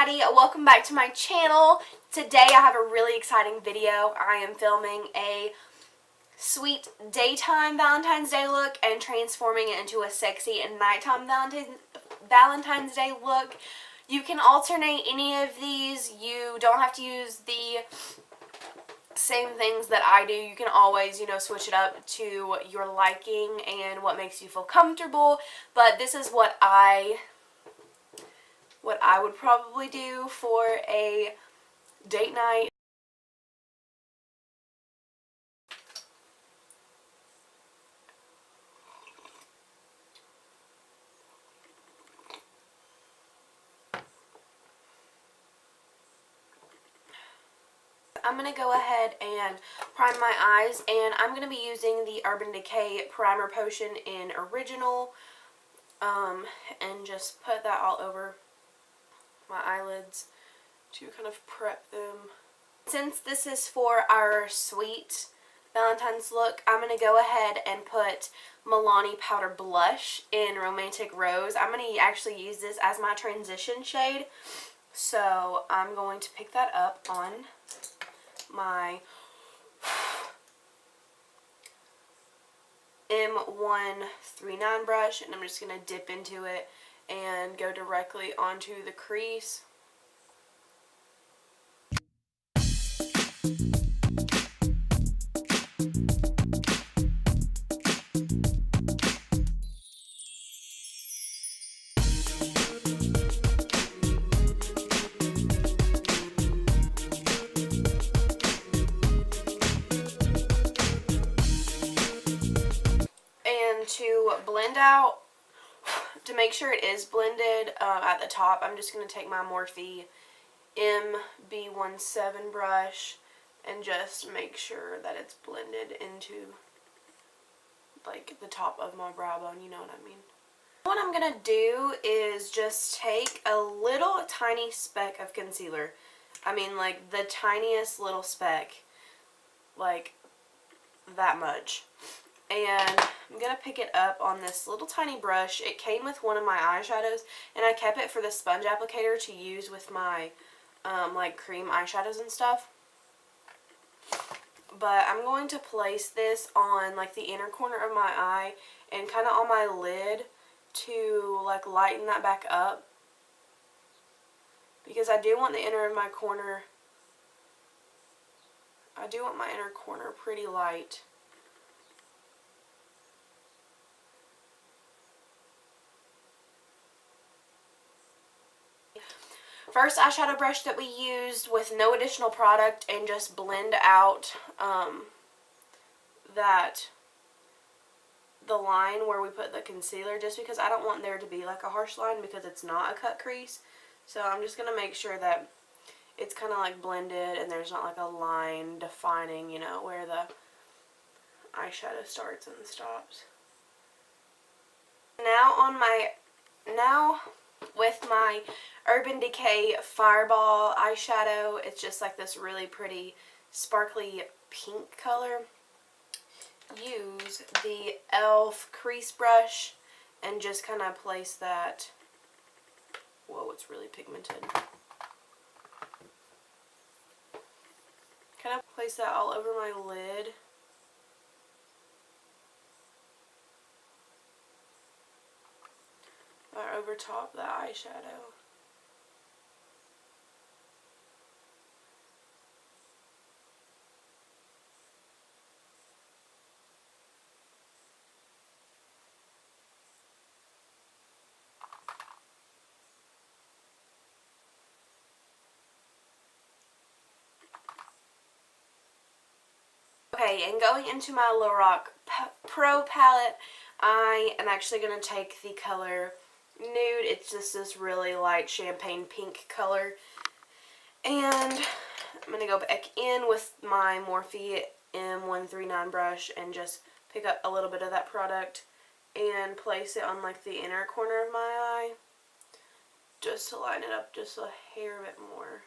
everybody, welcome back to my channel. Today I have a really exciting video. I am filming a sweet daytime Valentine's Day look and transforming it into a sexy and nighttime Valentine's Day look. You can alternate any of these. You don't have to use the same things that I do. You can always, switch it up to your liking and what makes you feel comfortable. But this is what I would probably do for a date night. I'm going to go ahead and prime my eyes, and I'm going to be using the Urban Decay Primer Potion in Original, and just put that all over my eyelids to kind of prep them. Since this is for our sweet Valentine's look, I'm going to go ahead and put Milani Powder Blush in Romantic Rose. I'm going to actually use this as my transition shade, so I'm going to pick that up on my M139 brush, and I'm just going to dip into it and go directly onto the crease. And to blend out, to make sure it is blended at the top, I'm just going to take my Morphe MB17 brush and just make sure that it's blended into like the top of my brow bone, you know what I mean. What I'm going to do is just take a little tiny speck of concealer. I mean, like the tiniest little speck, like that much. And I'm going to pick it up on this little tiny brush. It came with one of my eyeshadows, and I kept it for the sponge applicator to use with my like cream eyeshadows and stuff. But I'm going to place this on like the inner corner of my eye and kind of on my lid to like lighten that back up, because I do want the inner of my corner, my inner corner pretty light. First eyeshadow brush that we used with no additional product, and just blend out the line where we put the concealer, just because I don't want there to be like a harsh line, because it's not a cut crease. So I'm just going to make sure that it's kind of like blended and there's not like a line defining, where the eyeshadow starts and stops. Now with my Urban Decay Fireball eyeshadow, it's just like this really pretty sparkly pink color. Use the e.l.f. crease brush and just kind of place that. Whoa, it's really pigmented. Kind of place that all over my lid. Or over top the eyeshadow. Okay, and going into my Lorac Pro palette, I am actually going to take the color Nude. It's just this really light champagne pink color. And I'm going to go back in with my Morphe M139 brush and just pick up a little bit of that product and place it on like the inner corner of my eye, just to line it up just a hair bit more.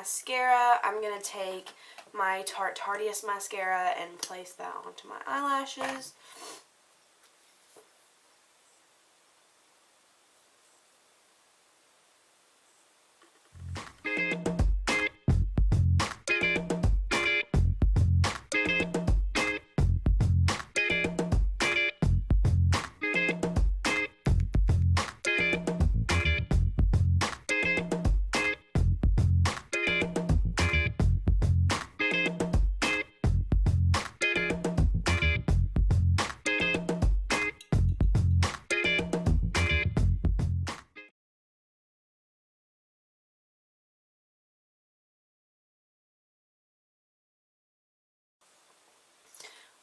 mascara, I'm going to take my Tarte Tarteist mascara and place that onto my eyelashes.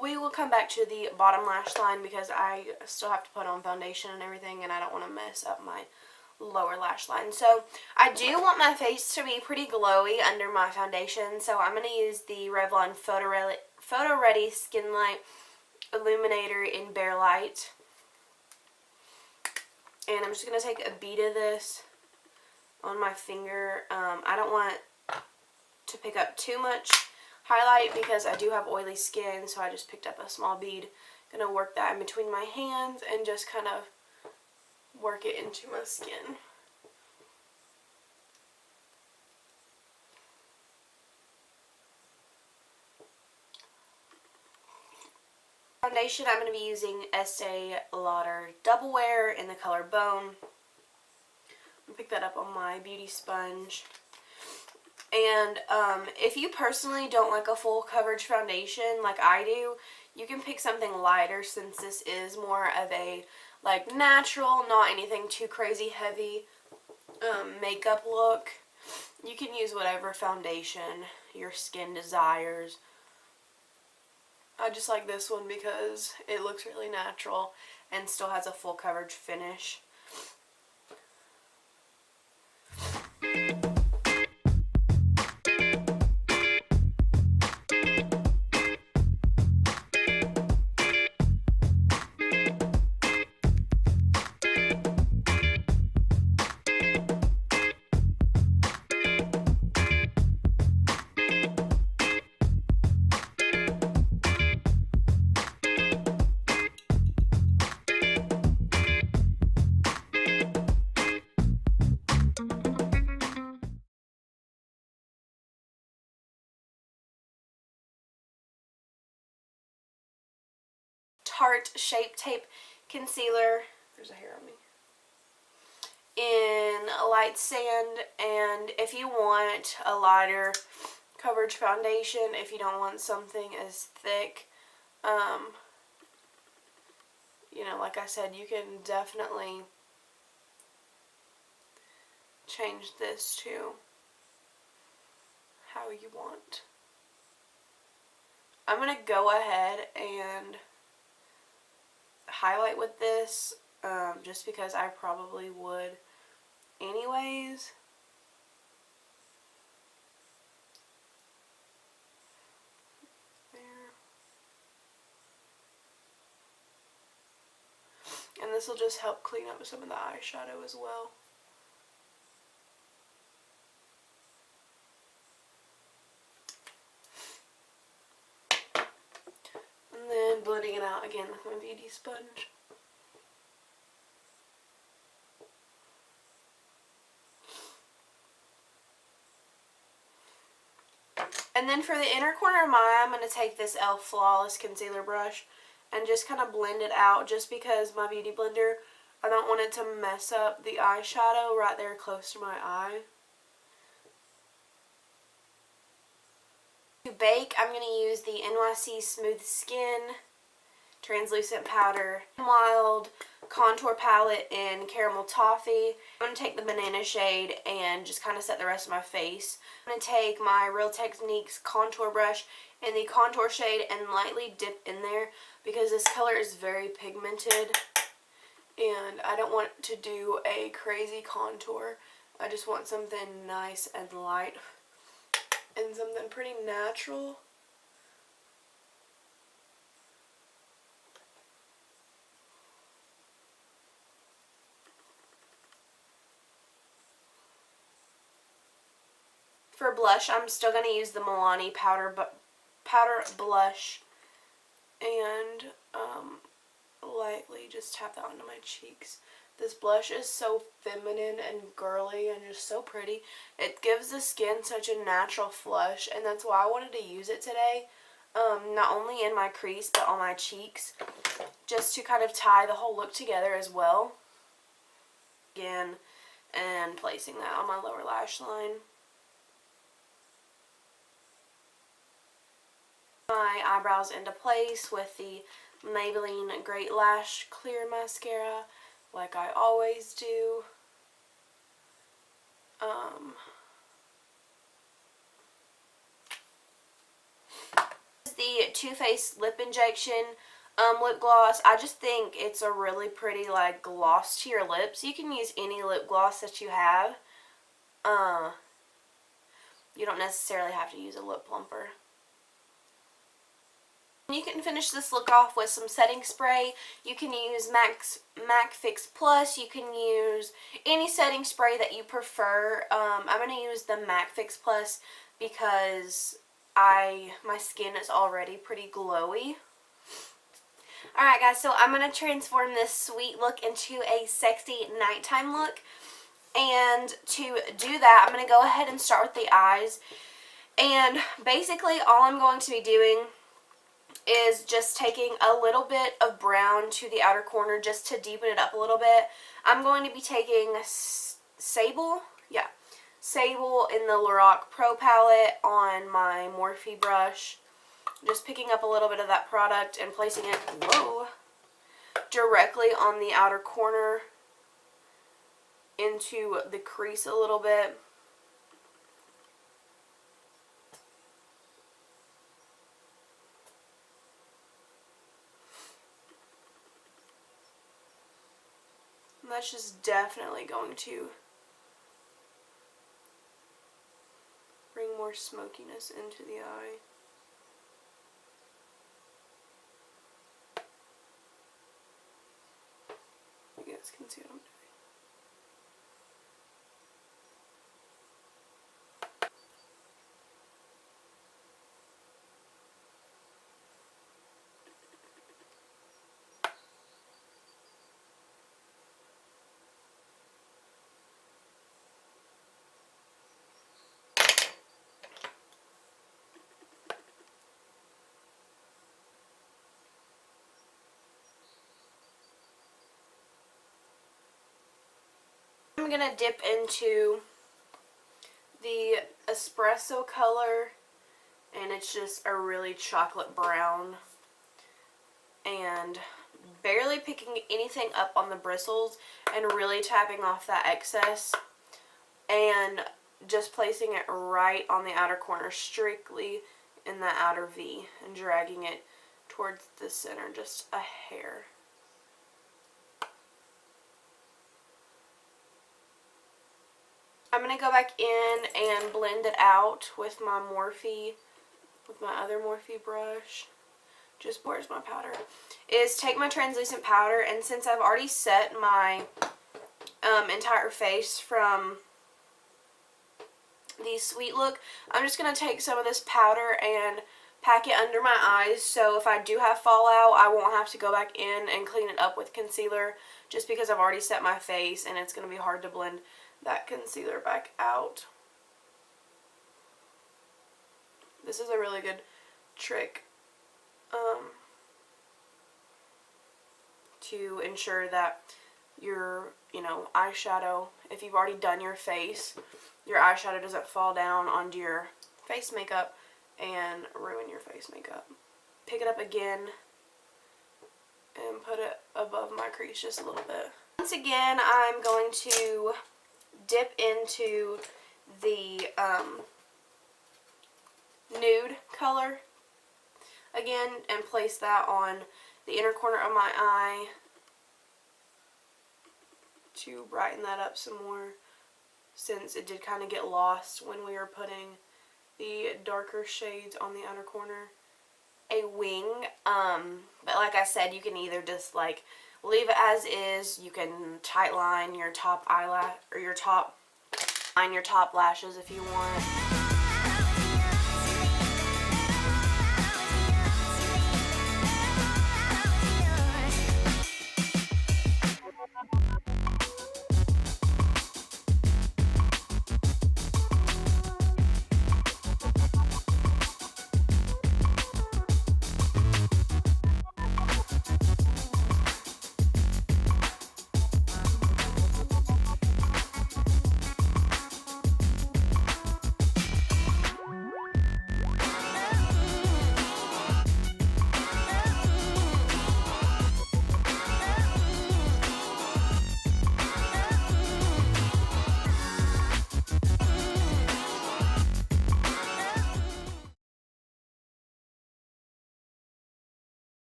We will come back to the bottom lash line because I still have to put on foundation and everything, and I don't want to mess up my lower lash line. So I do want my face to be pretty glowy under my foundation, so I'm going to use the Revlon Photo Ready Skin Light Illuminator in Bare Light. And I'm just going to take a bead of this on my finger. I don't want to pick up too much highlight because I do have oily skin, so I just picked up a small bead. Gonna work that in between my hands and just kind of work it into my skin. Foundation, I'm going to be using Estee Lauder Double Wear in the color Bone. I'll pick that up on my beauty sponge. And if you personally don't like a full coverage foundation like I do, you can pick something lighter since this is more of a like natural, not anything too crazy heavy makeup look. You can use whatever foundation your skin desires. I just like this one because it looks really natural and still has a full coverage finish. Tarte Shape Tape Concealer. There's a hair on me. In a light sand, and if you want a lighter coverage foundation, if you don't want something as thick, you know, like I said, you can definitely change this to how you want. I'm going to go ahead and highlight with this, just because I probably would anyways. There. And this will just help clean up some of the eyeshadow as well. And then blending it out again with my beauty sponge. And then for the inner corner of my eye, I'm going to take this e.l.f. Flawless Concealer brush and just kind of blend it out, just because my beauty blender, I don't want it to mess up the eyeshadow right there close to my eye. To bake, I'm going to use the NYC Smooth Skin Translucent Powder Wild Contour Palette in Caramel Toffee. I'm going to take the banana shade and just kind of set the rest of my face. I'm going to take my Real Techniques contour brush in the contour shade and lightly dip in there because this color is very pigmented and I don't want to do a crazy contour. I just want something nice and light and something pretty natural. For blush, I'm still going to use the Milani powder blush and lightly just tap that onto my cheeks. This blush is so feminine and girly and just so pretty. It gives the skin such a natural flush, and that's why I wanted to use it today. Not only in my crease, but on my cheeks, just to kind of tie the whole look together as well. Again, and placing that on my lower lash line. My eyebrows into place with the Maybelline Great Lash Clear Mascara, like I always do. The Too Faced Lip Injection lip gloss. I just think it's a really pretty like gloss to your lips. You can use any lip gloss that you have. You don't necessarily have to use a lip plumper. You can finish this look off with some setting spray. You can use MAC Fix Plus. You can use any setting spray that you prefer. I'm going to use the MAC Fix Plus because my skin is already pretty glowy. Alright guys, so I'm going to transform this sweet look into a sexy nighttime look. And to do that, I'm going to go ahead and start with the eyes. And basically all I'm going to be doing is just taking a little bit of brown to the outer corner just to deepen it up a little bit. I'm going to be taking Sable in the Lorac Pro palette on my Morphe brush. Just picking up a little bit of that product and placing it, directly on the outer corner into the crease a little bit. And that's just definitely going to bring more smokiness into the eye. You guys can see what I'm doing. I'm going to dip into the espresso color, and it's just a really chocolate brown, and barely picking anything up on the bristles and really tapping off that excess and just placing it right on the outer corner, strictly in the outer V, and dragging it towards the center just a hair. I'm going to go back in and blend it out with my other Morphe brush. Just, where's my powder? Is take my translucent powder, and since I've already set my entire face from the sweet look, I'm just going to take some of this powder and pack it under my eyes, so if I do have fallout, I won't have to go back in and clean it up with concealer, just because I've already set my face and it's going to be hard to blend that concealer back out. This is a really good trick to ensure that your, eyeshadow, if you've already done your face, your eyeshadow doesn't fall down onto your face makeup and ruin your face makeup. Pick it up again and put it above my crease just a little bit. Once again, I'm going to dip into the nude color again and place that on the inner corner of my eye to brighten that up some more, since it did kind of get lost when we were putting the darker shades on the outer corner. A wing, but like I said, you can either just like leave it as is. You can tight line your top eyelash, or your top lashes if you want.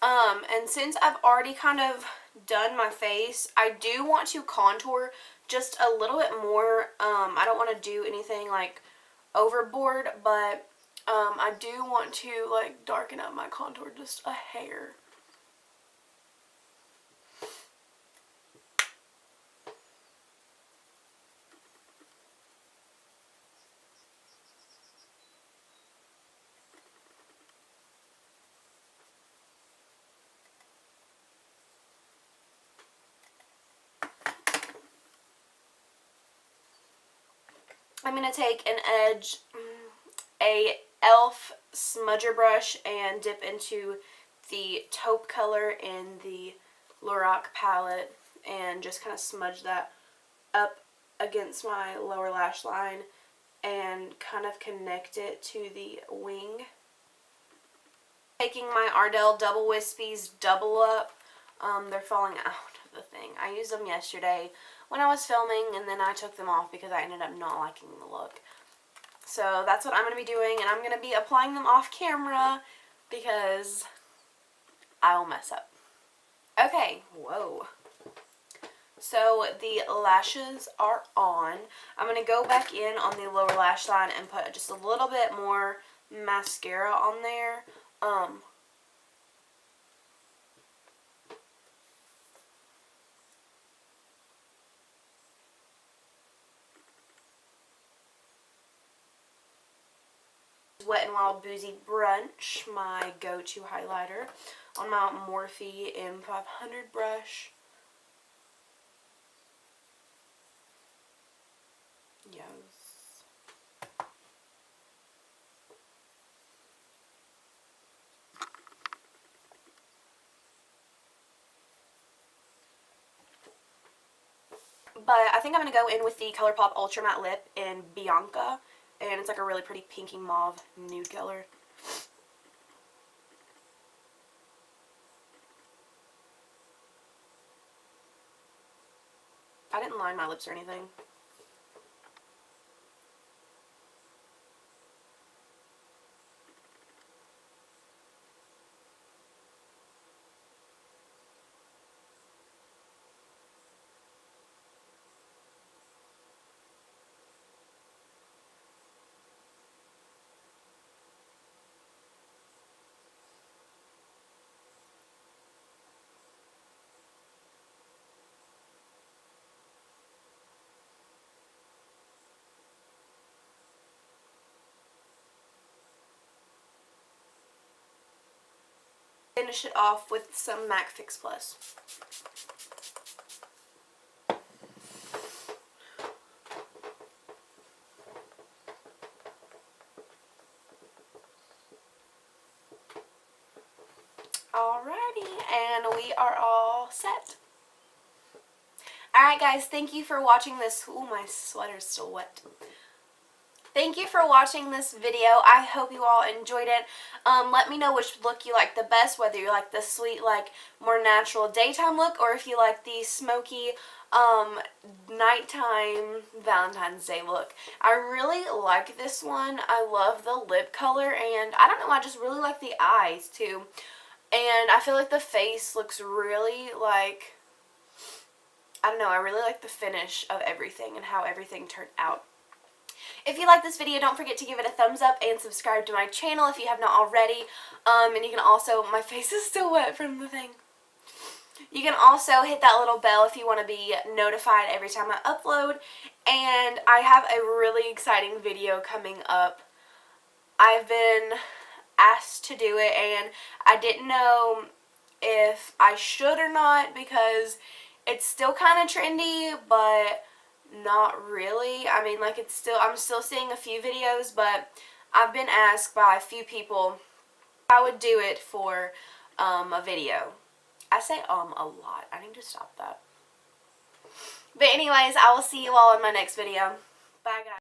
And since I've already kind of done my face, I do want to contour just a little bit more. I don't want to do anything like overboard, but I do want to like darken up my contour just a hair. I'm going to take an edge, a e.l.f. smudger brush, and dip into the taupe color in the Lorac palette and just kind of smudge that up against my lower lash line and kind of connect it to the wing. Taking my Ardell Double Wispies Double Up. They're falling out of the thing. I used them yesterday when I was filming, and then I took them off because I ended up not liking the look. So that's what I'm going to be doing, and I'm going to be applying them off camera because I will mess up. Okay, whoa. So the lashes are on. I'm going to go back in on the lower lash line and put just a little bit more mascara on there. Wet n Wild Boozy Brunch, my go-to highlighter, on my Morphe M500 brush. Yes. But I think I'm going to go in with the ColourPop Ultra Matte Lip in Bianca. And it's like a really pretty pinky mauve nude color. I didn't line my lips or anything. Finish it off with some MAC Fix Plus. Alrighty, and we are all set. Alright guys, thank you for watching this. Ooh, my sweater's still wet. Thank you for watching this video. I hope you all enjoyed it. Let me know which look you like the best, whether you like the sweet, like, more natural daytime look, or if you like the smoky, nighttime Valentine's Day look. I really like this one. I love the lip color, and I don't know, I just really like the eyes, too. And I feel like the face looks really, like, I don't know, I really like the finish of everything and how everything turned out. If you like this video, don't forget to give it a thumbs up and subscribe to my channel if you have not already. And you can also, my face is still wet from the thing. You can also hit that little bell if you want to be notified every time I upload. And I have a really exciting video coming up. I've been asked to do it, and I didn't know if I should or not because it's still kind of trendy, but not really. I mean, like, I'm still seeing a few videos, but I've been asked by a few people if I would do it for a video. I say a lot. I need to stop that. But anyways, I will see you all in my next video. Bye guys.